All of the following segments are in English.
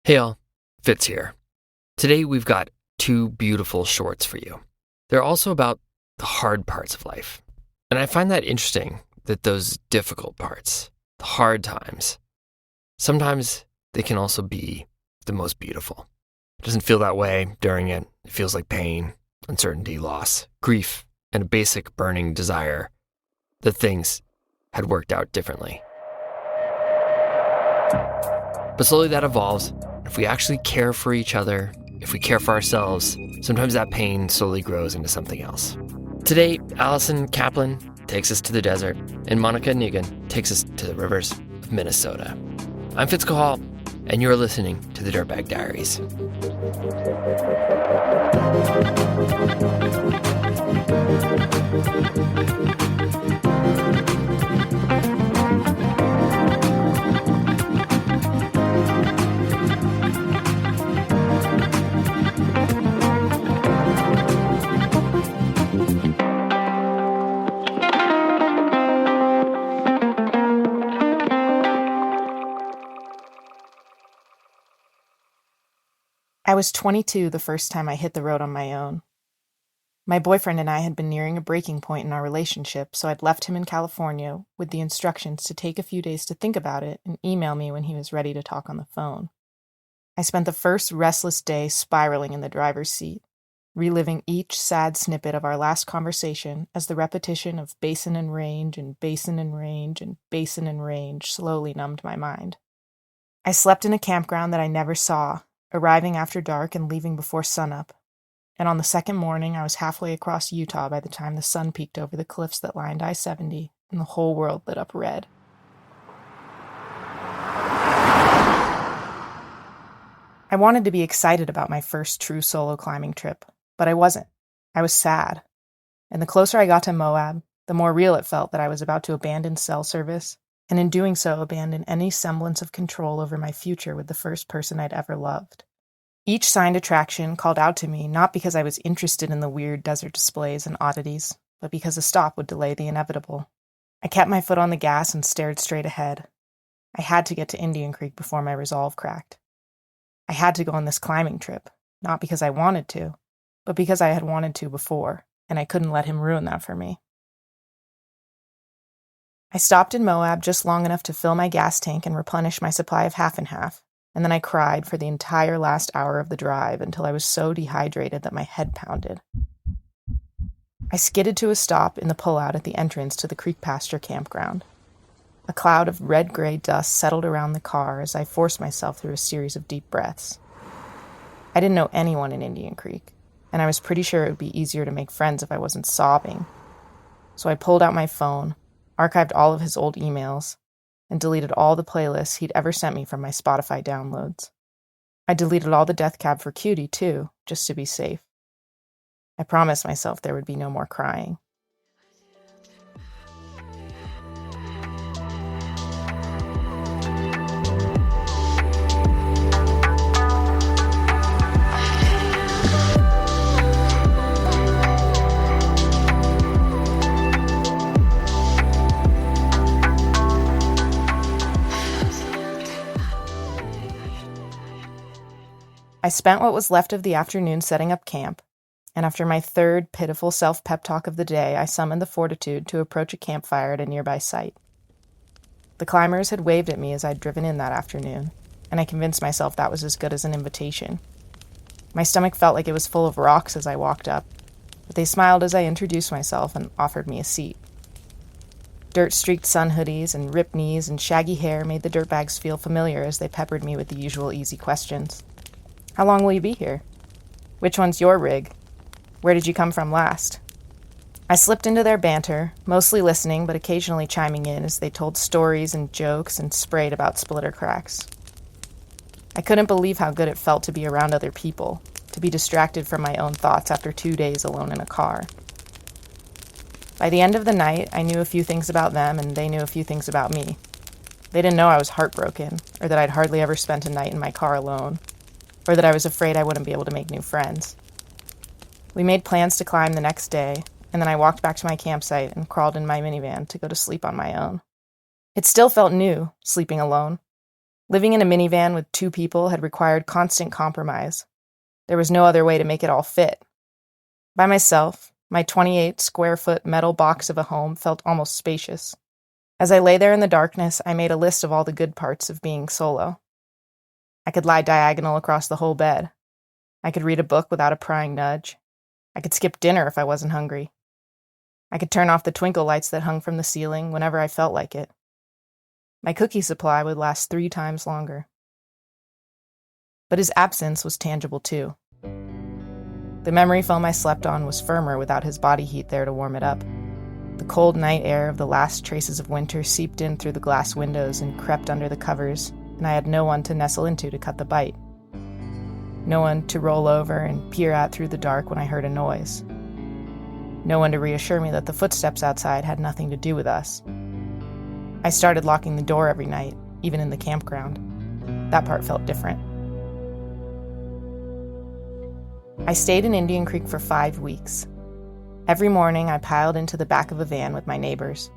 Hey all, Fitz here. Today we've got two beautiful shorts for you. They're also about the hard parts of life. And I find that interesting that those difficult parts, the hard times, sometimes they can also be the most beautiful. It doesn't feel that way during it. It feels like pain, uncertainty, loss, grief, and a basic burning desire that things had worked out differently. But slowly that evolves. If we actually care for each other, if we care for ourselves, sometimes that pain slowly grows into something else. Today, Allison Kaplan takes us to the desert, and Monica Negan takes us to the rivers of Minnesota. I'm Fitz Cahall, and you're listening to the Dirtbag Diaries. I was 22 the first time I hit the road on my own. My boyfriend and I had been nearing a breaking point in our relationship, so I'd left him in California with the instructions to take a few days to think about it and email me when he was ready to talk on the phone. I spent the first restless day spiraling in the driver's seat, reliving each sad snippet of our last conversation as the repetition of basin and range and basin and range and basin and range slowly numbed my mind. I slept in a campground that I never saw, arriving after dark and leaving before sunup, and on the second morning I was halfway across Utah by the time the sun peeked over the cliffs that lined I-70 and the whole world lit up red. I wanted to be excited about my first true solo climbing trip, but I wasn't. I was sad. And the closer I got to Moab, the more real it felt that I was about to abandon cell service, and in doing so abandon any semblance of control over my future with the first person I'd ever loved. Each signed attraction called out to me not because I was interested in the weird desert displays and oddities, but because a stop would delay the inevitable. I kept my foot on the gas and stared straight ahead. I had to get to Indian Creek before my resolve cracked. I had to go on this climbing trip, not because I wanted to, but because I had wanted to before, and I couldn't let him ruin that for me. I stopped in Moab just long enough to fill my gas tank and replenish my supply of half and half, and then I cried for the entire last hour of the drive until I was so dehydrated that my head pounded. I skidded to a stop in the pullout at the entrance to the Creek Pasture campground. A cloud of red-gray dust settled around the car as I forced myself through a series of deep breaths. I didn't know anyone in Indian Creek, and I was pretty sure it would be easier to make friends if I wasn't sobbing. So I pulled out my phone, archived all of his old emails, and deleted all the playlists he'd ever sent me from my Spotify downloads. I deleted all the Death Cab for Cutie, too, just to be safe. I promised myself there would be no more crying. I spent what was left of the afternoon setting up camp, and after my third pitiful self-pep talk of the day, I summoned the fortitude to approach a campfire at a nearby site. The climbers had waved at me as I'd driven in that afternoon, and I convinced myself that was as good as an invitation. My stomach felt like it was full of rocks as I walked up, but they smiled as I introduced myself and offered me a seat. Dirt-streaked sun hoodies and ripped knees and shaggy hair made the dirtbags feel familiar as they peppered me with the usual easy questions. How long will you be here? Which one's your rig? Where did you come from last? I slipped into their banter, mostly listening but occasionally chiming in as they told stories and jokes and sprayed about splitter cracks. I couldn't believe how good it felt to be around other people, to be distracted from my own thoughts after 2 days alone in a car. By the end of the night, I knew a few things about them and they knew a few things about me. They didn't know I was heartbroken, or that I'd hardly ever spent a night in my car alone, or that I was afraid I wouldn't be able to make new friends. We made plans to climb the next day, and then I walked back to my campsite and crawled in my minivan to go to sleep on my own. It still felt new, sleeping alone. Living in a minivan with 2 people had required constant compromise. There was no other way to make it all fit. By myself, my 28-square-foot metal box of a home felt almost spacious. As I lay there in the darkness, I made a list of all the good parts of being solo. I could lie diagonal across the whole bed. I could read a book without a prying nudge. I could skip dinner if I wasn't hungry. I could turn off the twinkle lights that hung from the ceiling whenever I felt like it. My cookie supply would last 3 times longer. But his absence was tangible too. The memory foam I slept on was firmer without his body heat there to warm it up. The cold night air of the last traces of winter seeped in through the glass windows and crept under the covers, and I had no one to nestle into to cut the bite. No one to roll over and peer at through the dark when I heard a noise. No one to reassure me that the footsteps outside had nothing to do with us. I started locking the door every night, even in the campground. That part felt different. I stayed in Indian Creek for 5 weeks. Every morning, I piled into the back of a van with my neighbors.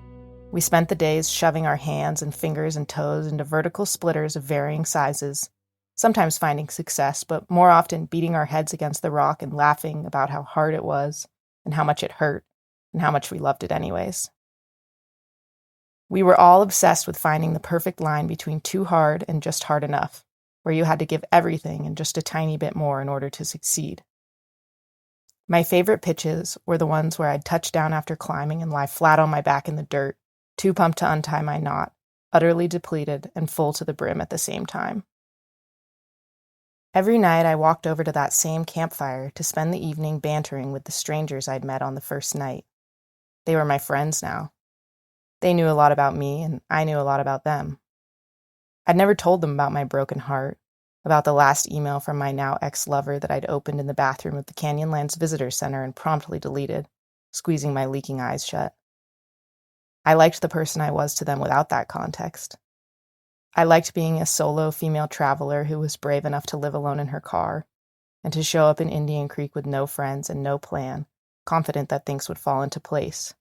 We spent the days shoving our hands and fingers and toes into vertical splitters of varying sizes, sometimes finding success, but more often beating our heads against the rock and laughing about how hard it was, and how much it hurt, and how much we loved it anyways. We were all obsessed with finding the perfect line between too hard and just hard enough, where you had to give everything and just a tiny bit more in order to succeed. My favorite pitches were the ones where I'd touch down after climbing and lie flat on my back in the dirt, too pumped to untie my knot, utterly depleted and full to the brim at the same time. Every night I walked over to that same campfire to spend the evening bantering with the strangers I'd met on the first night. They were my friends now. They knew a lot about me, and I knew a lot about them. I'd never told them about my broken heart, about the last email from my now ex-lover that I'd opened in the bathroom of the Canyonlands Visitor Center and promptly deleted, squeezing my leaking eyes shut. I liked the person I was to them without that context. I liked being a solo female traveler who was brave enough to live alone in her car, and to show up in Indian Creek with no friends and no plan, confident that things would fall into place.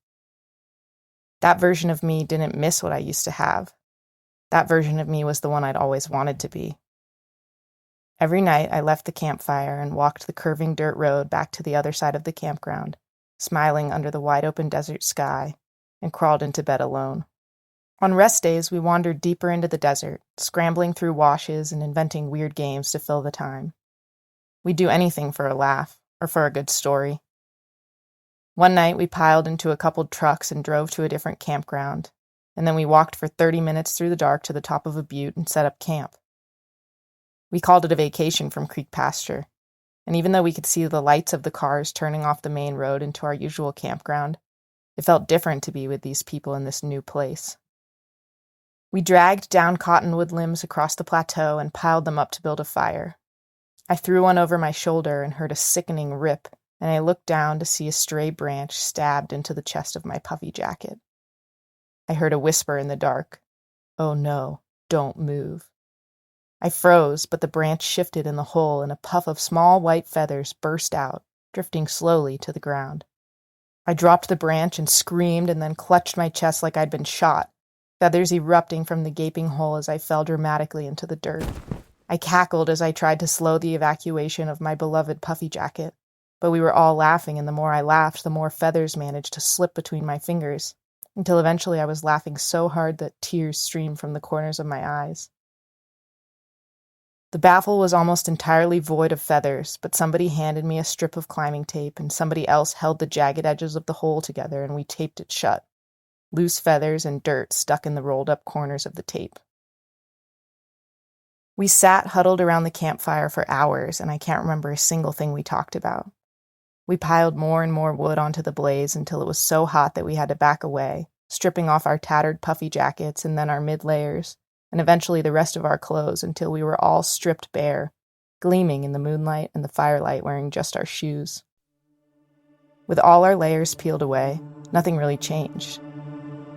That version of me didn't miss what I used to have. That version of me was the one I'd always wanted to be. Every night I left the campfire and walked the curving dirt road back to the other side of the campground, smiling under the wide-open desert sky, and crawled into bed alone. On rest days, we wandered deeper into the desert, scrambling through washes and inventing weird games to fill the time. We'd do anything for a laugh, or for a good story. One night, we piled into a coupled trucks and drove to a different campground, and then we walked for 30 minutes through the dark to the top of a butte and set up camp. We called it a vacation from Creek Pasture, and even though we could see the lights of the cars turning off the main road into our usual campground, it felt different to be with these people in this new place. We dragged down cottonwood limbs across the plateau and piled them up to build a fire. I threw one over my shoulder and heard a sickening rip, and I looked down to see a stray branch stabbed into the chest of my puffy jacket. I heard a whisper in the dark, "Oh no, don't move." I froze, but the branch shifted in the hole and a puff of small white feathers burst out, drifting slowly to the ground. I dropped the branch and screamed and then clutched my chest like I'd been shot, feathers erupting from the gaping hole as I fell dramatically into the dirt. I cackled as I tried to slow the evacuation of my beloved puffy jacket, but we were all laughing, and the more I laughed, the more feathers managed to slip between my fingers, until eventually I was laughing so hard that tears streamed from the corners of my eyes. The baffle was almost entirely void of feathers, but somebody handed me a strip of climbing tape, and somebody else held the jagged edges of the hole together, and we taped it shut. Loose feathers and dirt stuck in the rolled-up corners of the tape. We sat huddled around the campfire for hours, and I can't remember a single thing we talked about. We piled more and more wood onto the blaze until it was so hot that we had to back away, stripping off our tattered puffy jackets and then our mid-layers, and eventually the rest of our clothes until we were all stripped bare, gleaming in the moonlight and the firelight wearing just our shoes. With all our layers peeled away, nothing really changed.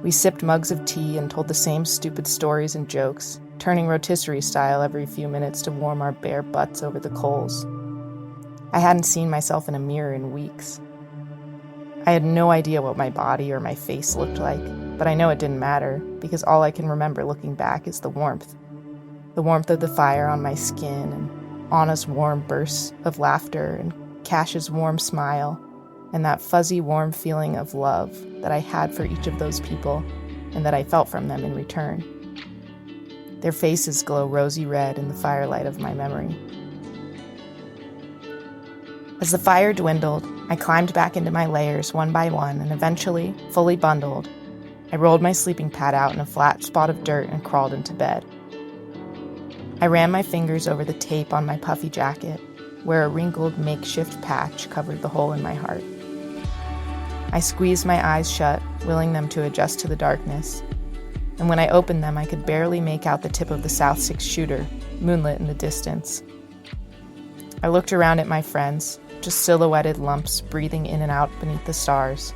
We sipped mugs of tea and told the same stupid stories and jokes, turning rotisserie style every few minutes to warm our bare butts over the coals. I hadn't seen myself in a mirror in weeks. I had no idea what my body or my face looked like, but I know it didn't matter, because all I can remember looking back is the warmth. the warmth of the fire on my skin, and Anna's warm bursts of laughter, and Cash's warm smile, and that fuzzy warm feeling of love that I had for each of those people and that I felt from them in return. Their faces glow rosy red in the firelight of my memory. As the fire dwindled, I climbed back into my layers one by one, and eventually, fully bundled, I rolled my sleeping pad out in a flat spot of dirt and crawled into bed. I ran my fingers over the tape on my puffy jacket, where a wrinkled makeshift patch covered the hole in my heart. I squeezed my eyes shut, willing them to adjust to the darkness, and when I opened them, I could barely make out the tip of the South Six shooter, moonlit in the distance. I looked around at my friends, just silhouetted lumps breathing in and out beneath the stars,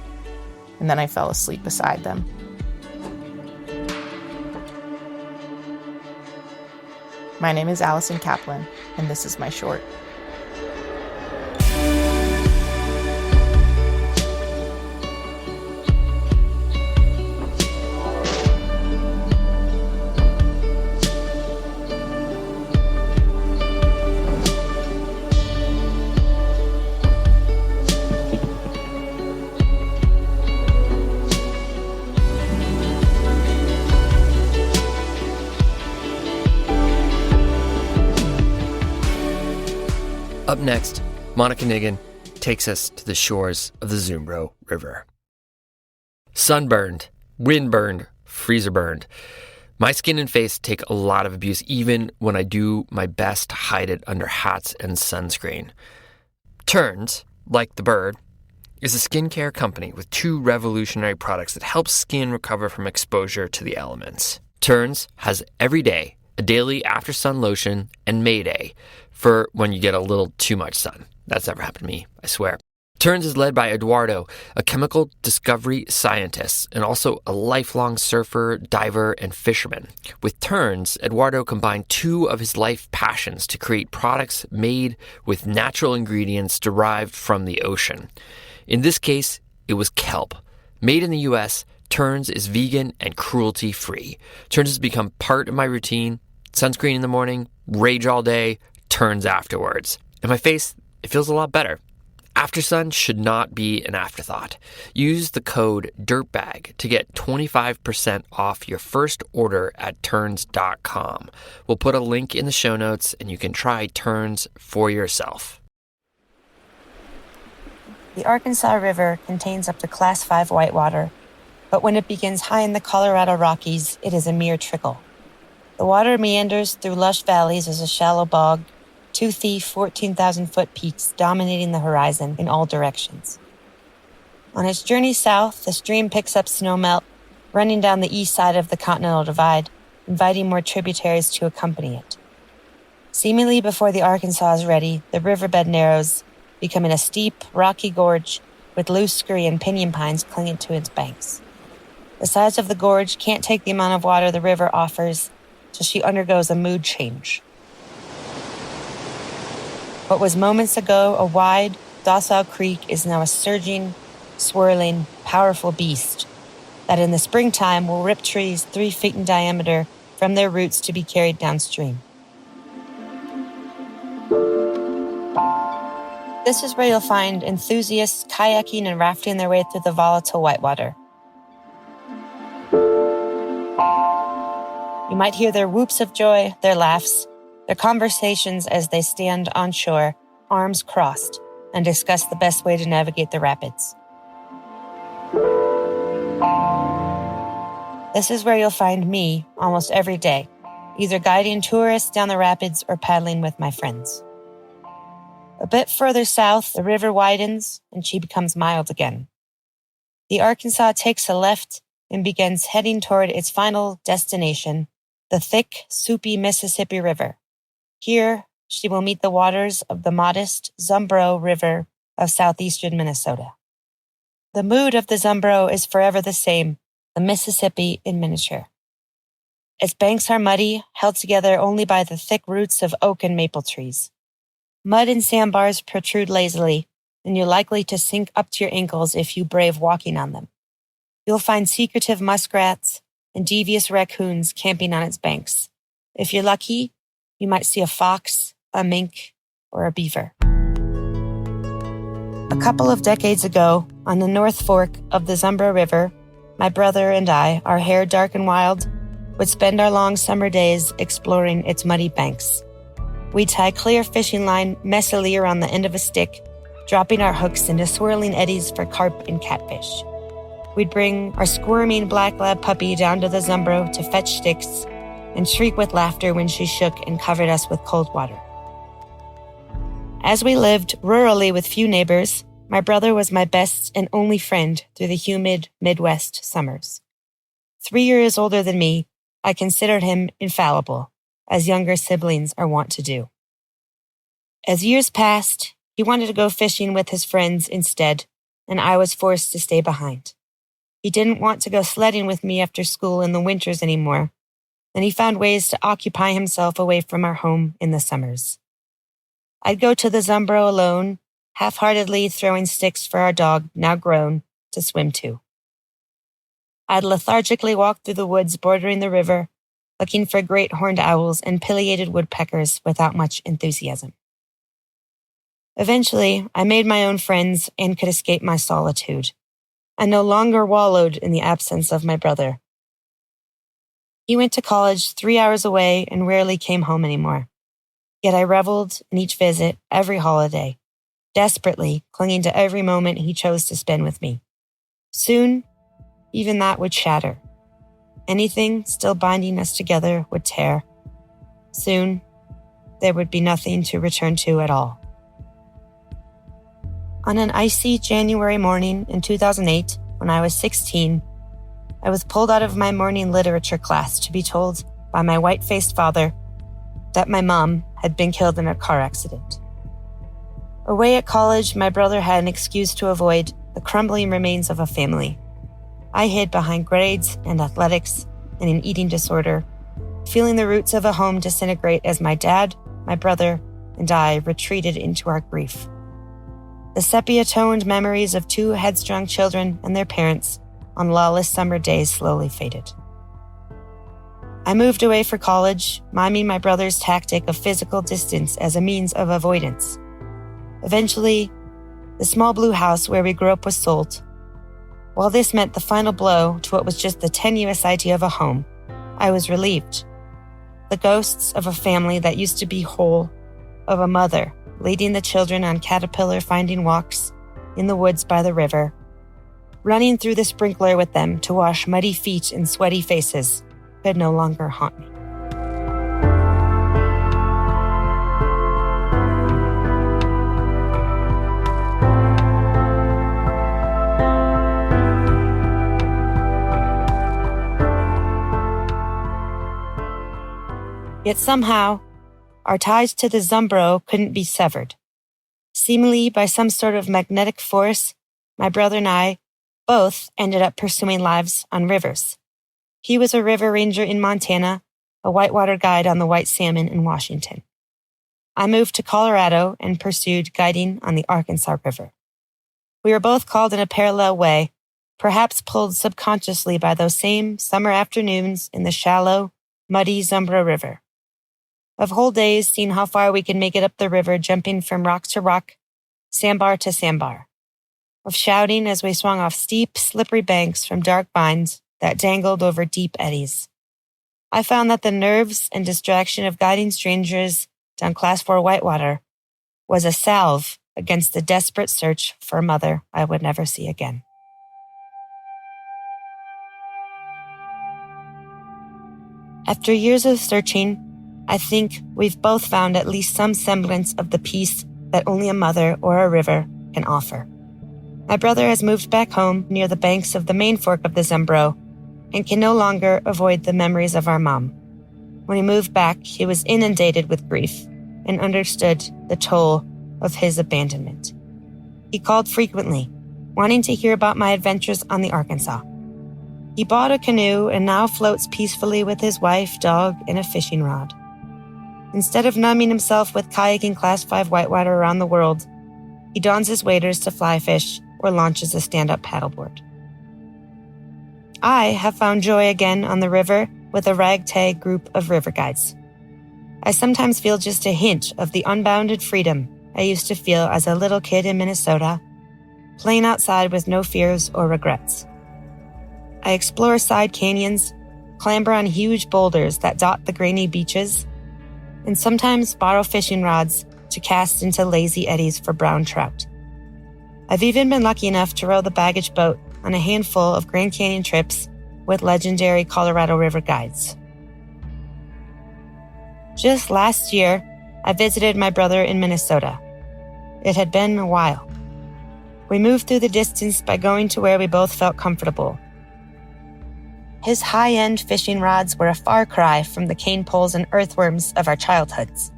and then I fell asleep beside them. My name is Allison Kaplan, and this is my short. Up next, Monica Niggin takes us to the shores of the Zumbro River. Sunburned, windburned, freezer burned. My skin and face take a lot of abuse even when I do my best to hide it under hats and sunscreen. Terns, like the bird, is a skincare company with two revolutionary products that help skin recover from exposure to the elements. Terns has every day a daily after sun lotion and Mayday for when you get a little too much sun. That's never happened to me, I swear. Terns is led by Eduardo, a chemical discovery scientist and also a lifelong surfer, diver, and fisherman. With Terns, Eduardo combined two of his life passions to create products made with natural ingredients derived from the ocean. In this case, it was kelp. Made in the US, Terns is vegan and cruelty-free. Terns has become part of my routine. Sunscreen in the morning, rage all day, Terns afterwards. And my face, it feels a lot better. After sun should not be an afterthought. Use the code DIRTBAG to get 25% off your first order at terns.com. We'll put a link in the show notes and you can try Terns for yourself. The Arkansas River contains up to Class 5 whitewater, but when it begins high in the Colorado Rockies, it is a mere trickle. The water meanders through lush valleys as a shallow bog, toothy 14,000-foot peaks dominating the horizon in all directions. On its journey south, the stream picks up snowmelt, running down the east side of the Continental Divide, inviting more tributaries to accompany it. Seemingly before the Arkansas is ready, the riverbed narrows, becoming a steep, rocky gorge with loose scree and pinyon pines clinging to its banks. The sides of the gorge can't take the amount of water the river offers, so she undergoes a mood change. What was moments ago a wide, docile creek is now a surging, swirling, powerful beast that in the springtime will rip trees 3 feet in diameter from their roots to be carried downstream. This is where you'll find enthusiasts kayaking and rafting their way through the volatile whitewater. You might hear their whoops of joy, their laughs, their conversations as they stand on shore, arms crossed, and discuss the best way to navigate the rapids. This is where you'll find me almost every day, either guiding tourists down the rapids or paddling with my friends. A bit further south, the river widens and she becomes mild again. The Arkansas takes a left and begins heading toward its final destination, the thick, soupy Mississippi River. Here, she will meet the waters of the modest Zumbro River of southeastern Minnesota. The mood of the Zumbro is forever the same, the Mississippi in miniature. Its banks are muddy, held together only by the thick roots of oak and maple trees. Mud and sandbars protrude lazily, and you're likely to sink up to your ankles if you brave walking on them. You'll find secretive muskrats and devious raccoons camping on its banks, If you're lucky, you might see a fox, a mink, or a beaver. A couple of decades ago, on the North Fork of the Zumbro River, my brother and I, our hair dark and wild, would spend our long summer days exploring its muddy banks. We'd tie clear fishing line messily around the end of a stick, dropping our hooks into swirling eddies for carp and catfish. We'd bring our squirming black lab puppy down to the Zumbro to fetch sticks and shriek with laughter when she shook and covered us with cold water. As we lived rurally with few neighbors, my brother was my best and only friend through the humid Midwest summers. 3 years older than me, I considered him infallible, as younger siblings are wont to do. As years passed, he wanted to go fishing with his friends instead, and I was forced to stay behind. He didn't want to go sledding with me after school in the winters anymore, and he found ways to occupy himself away from our home in the summers. I'd go to the Zumbro alone, half-heartedly throwing sticks for our dog, now grown, to swim to. I'd lethargically walk through the woods bordering the river, looking for great horned owls and pileated woodpeckers without much enthusiasm. Eventually, I made my own friends and could escape my solitude. I no longer wallowed in the absence of my brother. He went to college 3 hours away and rarely came home anymore. Yet I reveled in each visit, every holiday, desperately clinging to every moment he chose to spend with me. Soon, even that would shatter. Anything still binding us together would tear. Soon, there would be nothing to return to at all. On an icy January morning in 2008, when I was 16, I was pulled out of my morning literature class to be told by my white-faced father that my mom had been killed in a car accident. Away at college, my brother had an excuse to avoid the crumbling remains of a family. I hid behind grades and athletics and an eating disorder, feeling the roots of a home disintegrate as my dad, my brother, and I retreated into our grief. The sepia-toned memories of two headstrong children and their parents on lawless summer days slowly faded. I moved away for college, miming my brother's tactic of physical distance as a means of avoidance. Eventually, the small blue house where we grew up was sold. While this meant the final blow to what was just the tenuous idea of a home, I was relieved. The ghosts of a family that used to be whole, of a mother leading the children on caterpillar-finding walks in the woods by the river, running through the sprinkler with them to wash muddy feet and sweaty faces, could no longer haunt me. Yet somehow, our ties to the Zumbro couldn't be severed. Seemingly by some sort of magnetic force, my brother and I both ended up pursuing lives on rivers. He was a river ranger in Montana, a whitewater guide on the White Salmon in Washington. I moved to Colorado and pursued guiding on the Arkansas River. We were both called in a parallel way, perhaps pulled subconsciously by those same summer afternoons in the shallow, muddy Zumbro River. Of whole days seeing how far we could make it up the river, jumping from rock to rock, sandbar to sandbar. Of shouting as we swung off steep, slippery banks from dark vines that dangled over deep eddies. I found that the nerves and distraction of guiding strangers down Class 4 whitewater was a salve against the desperate search for a mother I would never see again. After years of searching, I think we've both found at least some semblance of the peace that only a mother or a river can offer. My brother has moved back home near the banks of the main fork of the Zumbro and can no longer avoid the memories of our mom. When he moved back, he was inundated with grief and understood the toll of his abandonment. He called frequently, wanting to hear about my adventures on the Arkansas. He bought a canoe and now floats peacefully with his wife, dog, and a fishing rod. Instead of numbing himself with kayaking Class 5 whitewater around the world, he dons his waders to fly fish or launches a stand-up paddleboard. I have found joy again on the river with a ragtag group of river guides. I sometimes feel just a hint of the unbounded freedom I used to feel as a little kid in Minnesota, playing outside with no fears or regrets. I explore side canyons, clamber on huge boulders that dot the grainy beaches, and sometimes borrow fishing rods to cast into lazy eddies for brown trout. I've even been lucky enough to row the baggage boat on a handful of Grand Canyon trips with legendary Colorado River guides. Just last year, I visited my brother in Minnesota. It had been a while. We moved through the distance by going to where we both felt comfortable. His high-end fishing rods were a far cry from the cane poles and earthworms of our childhoods.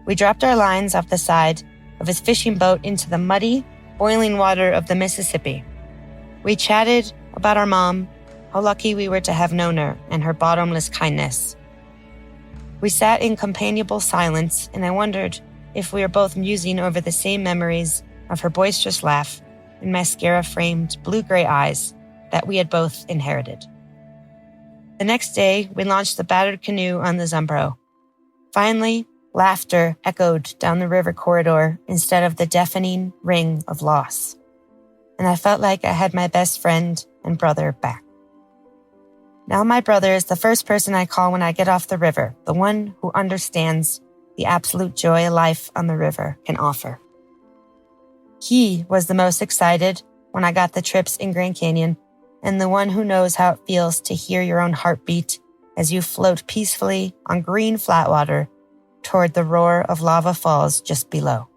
We dropped our lines off the side of his fishing boat into the muddy, boiling water of the Mississippi. We chatted about our mom, how lucky we were to have known her, and her bottomless kindness. We sat in companionable silence, and I wondered if we were both musing over the same memories of her boisterous laugh and mascara-framed blue-gray eyes that we had both inherited. The next day, we launched the battered canoe on the Zumbro. Finally, laughter echoed down the river corridor instead of the deafening ring of loss. And I felt like I had my best friend and brother back. Now my brother is the first person I call when I get off the river, the one who understands the absolute joy life on the river can offer. He was the most excited when I got the trips in Grand Canyon, and the one who knows how it feels to hear your own heartbeat as you float peacefully on green flat water toward the roar of lava falls just below.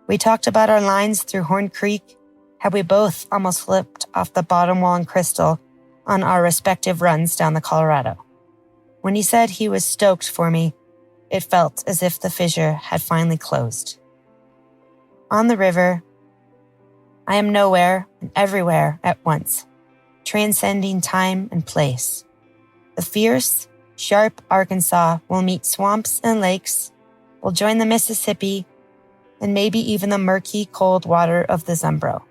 We talked about our lines through Horn Creek, how we both almost flipped off the bottom wall in Crystal on our respective runs down the Colorado. When he said he was stoked for me, it felt as if the fissure had finally closed. On the river, I am nowhere and everywhere at once, transcending time and place. The fierce, sharp Arkansas will meet swamps and lakes, will join the Mississippi, and maybe even the murky, cold water of the Zumbro.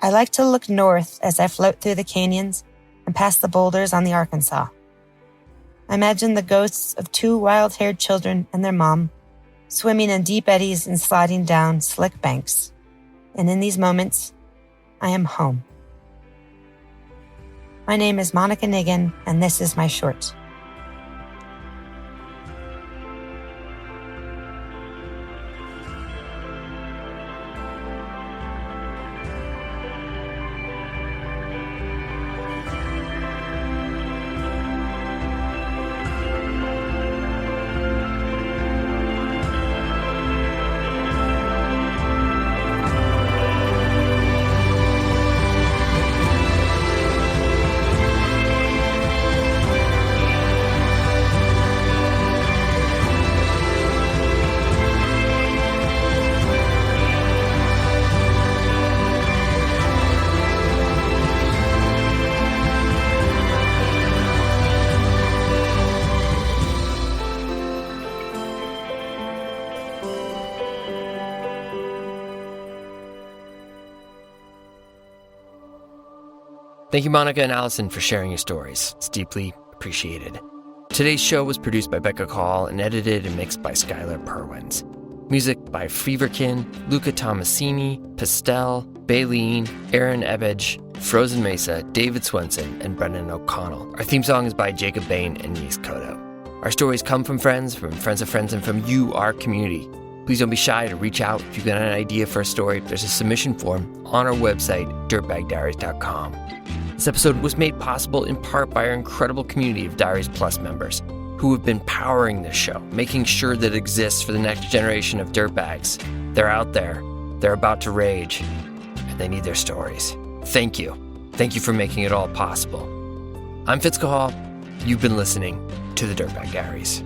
I like to look north as I float through the canyons and past the boulders on the Arkansas. I imagine the ghosts of two wild-haired children and their mom, swimming in deep eddies and sliding down slick banks. And in these moments, I am home. My name is Monica Niggin, and this is my short. Thank you, Monica and Allison, for sharing your stories. It's deeply appreciated. Today's show was produced by Becca Call and edited and mixed by Skylar Perwins. Music by Feverkin, Luca Tomasini, Pastel, Baleen, Aaron Ebbage, Frozen Mesa, David Swenson, and Brendan O'Connell. Our theme song is by Jacob Bain and Nis Koto. Our stories come from friends of friends, and from you, our community. Please don't be shy to reach out if you've got an idea for a story. There's a submission form on our website, dirtbagdiaries.com. This episode was made possible in part by our incredible community of Diaries Plus members who have been powering this show, making sure that it exists for the next generation of dirtbags. They're out there, they're about to rage, and they need their stories. Thank you. Thank you for making it all possible. I'm Fitz Cahall. You've been listening to the Dirtbag Diaries.